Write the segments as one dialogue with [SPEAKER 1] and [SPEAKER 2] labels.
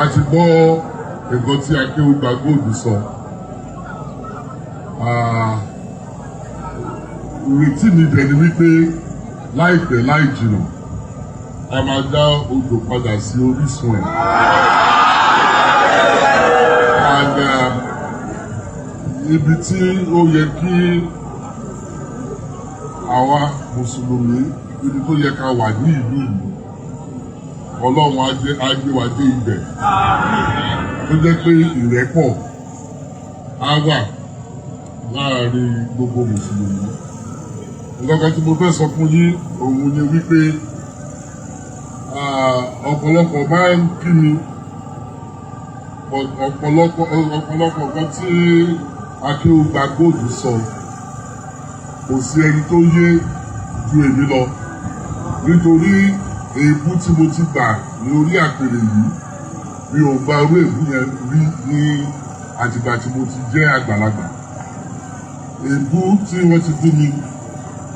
[SPEAKER 1] a ti gbọ́ nǹkan tí Akéwùgbà Gold sọ. Ìrètí mi bẹ̀ ni wípé láìpẹ́ láì jìnnà a máa dá odò padà sí orísun ẹ̀. Ibi tí ó yẹ kí àwa mùsùlùmí ibi tó yẹ ká wà ní ìlú yìí Ọlọ́run á gbé wa dé ibẹ̀ tó jẹ́ pé ìrẹ́pọ̀ á wà láàrin gbogbo mùsùlùmí. Nǹkan tí mo fẹ́ sọ fún yín òun ni wípé ọ̀pọ̀lọpọ̀ máa ń kí mi ọ̀pọ̀lọpọ̀ nǹkan tí Akéwùgbà Gold sọ kò sí ẹni tó yé ju èmi lọ nítorí èébú tí mo ti gbà ní orí àpèrè yìí mi ò gba orú èébú yẹn rí ní àtìgbà tí mo ti jẹ́ àgbàlagbà. Èébú tí wọ́n ti bú mi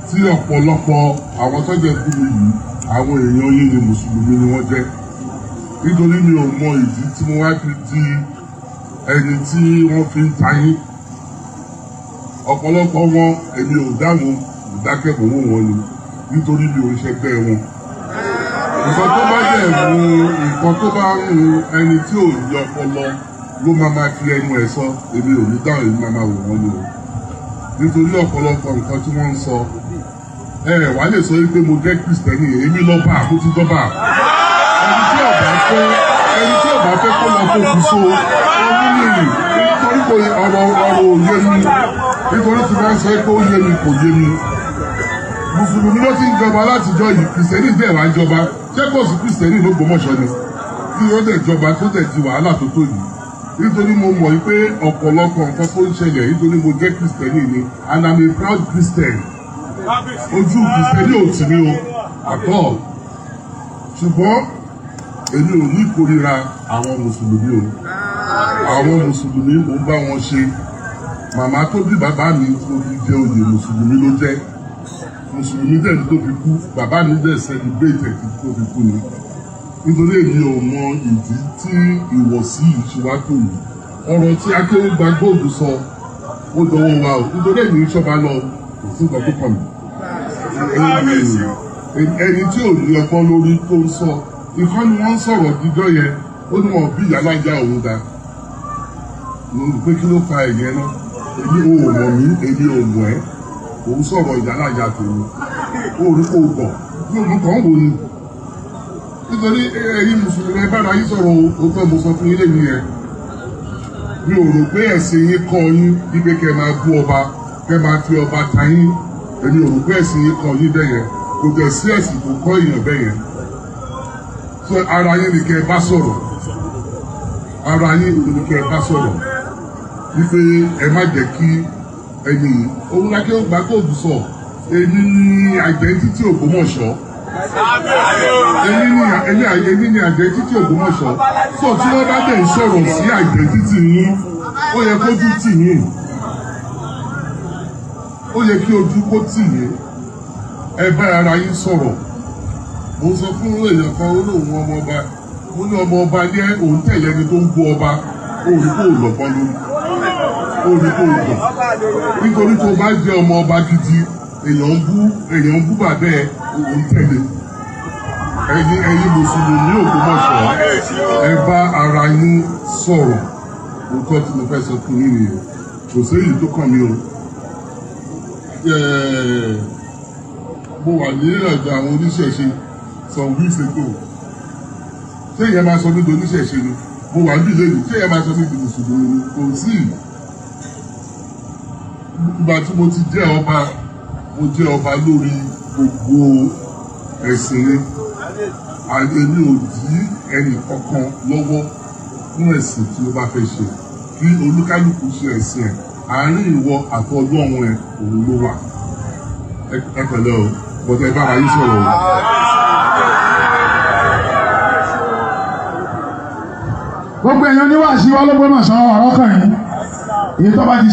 [SPEAKER 1] tí ọ̀pọ̀lọpọ̀ àwọn tó jẹ́ bú mi yìí àwọn èèyàn yìí ni mùsùlùmí ni wọ́n jẹ́ nítorí mi ò mọ ìdí tí mo wá fi di ẹni tí wọ́n fi ń tayín. Ọ̀pọ̀lọpọ̀ wọn èmi ò dáhùn ìdákẹ́kọ̀ọ́ wọn ni nítorí mi ò ṣẹgbẹ́ wọn. Nǹkan tó bá jẹ́ nǹkan tó bá ń ẹni tí ò ní ọpọlọ ló máa fi ẹnu ẹ̀ sọ èmi ò ní dáhùn èmi máa wò wọ́n ni o. Nítorí ọ̀pọ̀lọpọ̀ nǹkan tí wọ́n ń sọ wà lè sọ pé mo jẹ́ Kristẹni èmi lọ́ba mo ti dọ́ba. Ẹni tí ò bá fẹ́ kó lọ fòkù so ọdún nìyí nítorí kò ọ̀rọ̀ òye mi nítorí tí wọ́n sọ pé ó yé mi kò yé mi. Mùsùlùmí ló ti ń jọba látijọ́ yìí Kristẹni dẹ̀ wá ń jọba ṣé kò sí Kristẹni ló gbọ́mọ̀ṣọ́ ni kí ó dẹ̀ jọba tó dẹ̀ di wàhálà tó tó yìí. Nítorí mo mọ̀ pé ọ̀pọ̀lọpọ̀ nǹkan tó ń ṣẹlẹ̀ nítorí mo jẹ́ Kristẹni ni and I'm a proud Christian. Ojú Kristẹni ò tì mí o àtọ́ ṣùgbọ́n èmi ò ní ìkórira àwọn mùsùlùmí o. Àwọn mùsùlùmí mo ń bá wọn ṣe. Màmá tó bí bàbá mi tó fi jẹ oyè mùsùlùmí ló jẹ́. Mùsùlùmí dẹ̀ tó fi kú bàbá mi dẹ̀ celebrate ẹ̀ tó fi kú ni. Nítorí èmi ò mọ ìdí tí ìwọ̀sí ìṣíwájú yìí. Ọ̀rọ̀ tí Akéwùgbà Gold sọ ó dọwọ́ wa o nítorí èmi ìṣọba lọ kò sí nǹkan tó kàn mí. Ẹni tí ò ní ọgbọ́n lórí tó ń sọ ìkọ́ ni wọ́n ń sọ̀rọ̀ dídọ́ yẹn ó ní wọn bí ìyálájà òun da. Mo rò pé kí ló fa ẹ̀yẹ náà èmi ò mọ̀ mí èmi ò mọ̀ ẹ́ òun sọ̀rọ̀ ìyálájà tèmi ó rí kó gbọ̀ yóò mú kàn wò ni. Nítorí ẹ̀yin mùsùlùmí bára yín sọ̀rọ̀ òótọ́ mo sọ fún yín lẹ́yìn yẹn. Mi ò rò pé ẹ̀sìn yín kọ́ yín wípé kẹ́ máa bú ọba kẹ́ máa fi ọba ta yín. Èmi ò rò pé ẹ̀sìn yín kọ́ yín bẹ́yẹn kò tẹ̀ sí ẹ̀sìn tó kọ́ èèyàn bẹ́yẹn. So ara yín ni kẹ́ bá sọ̀rọ̀ ara yín ni kẹ́ bá sọ̀rọ̀ wípé ẹ má jẹ́ kí ẹni òun Akéwùgbà Gold sọ èmi ní identity Ògbómọ̀ṣọ́. Èmi ní identity Ògbómọ̀ṣọ́ sọ tí wọ́n bá dẹ̀ ń sọ̀rọ̀ sí identity yín ó yẹ kójú tì yín ó yẹ kí ojú kó tì yín ẹ bá ara yín sọ̀rọ̀. Mo sọ fún èèyàn kan olóhùn ọmọ ọba mo ní ọmọ ọba ní òun tẹ̀lé ẹni tó ń bú ọba òun kò lọ́gbọ́n lórí òun kò lọ́ nítorí tó bá jẹ́ ọmọ ọba gidi èèyàn ń bú bàbá ẹ òun tẹ̀lé. Ẹ̀yin mùsùlùmí Ògbómọ̀ṣọ́ ẹ bá ara yín sọ̀rọ̀ òótọ́ tí mo fẹ́ sọ fún yín nìyẹn kò sí èyí tó kàn mí o. Mo wà ní ọ̀dọ̀ àwọn oníṣẹ̀ṣe some weeks ago ṣé ìyẹn máa sọ mí di oníṣẹ̀ṣe ni mo wà ní ìlú ṣé ìyẹn máa sọ mí di mùsùlùmí ni kò sí. Ìgbà tí mo ti jẹ́ ọba mo jẹ́ ọba lórí gbogbo ẹ̀sìn ni èmi ò dí ẹnì kankan lọ́wọ́ fún ẹ̀sìn tí ó bá fẹ́ ṣe kí olúkálùkù ṣe ẹ̀sìn ẹ̀ àárín ìwọ àti ọlọ́run ẹ̀ òun ló wà. Ẹ pẹ̀lẹ́ o bọ́tẹ́ ẹ bá wa yín sọ̀rọ̀ o.
[SPEAKER 2] Gbogbo èèyàn ní wàásù Ológbómọ̀ṣọ́ ọ̀rọ̀ kan yìí èyí tó bá ti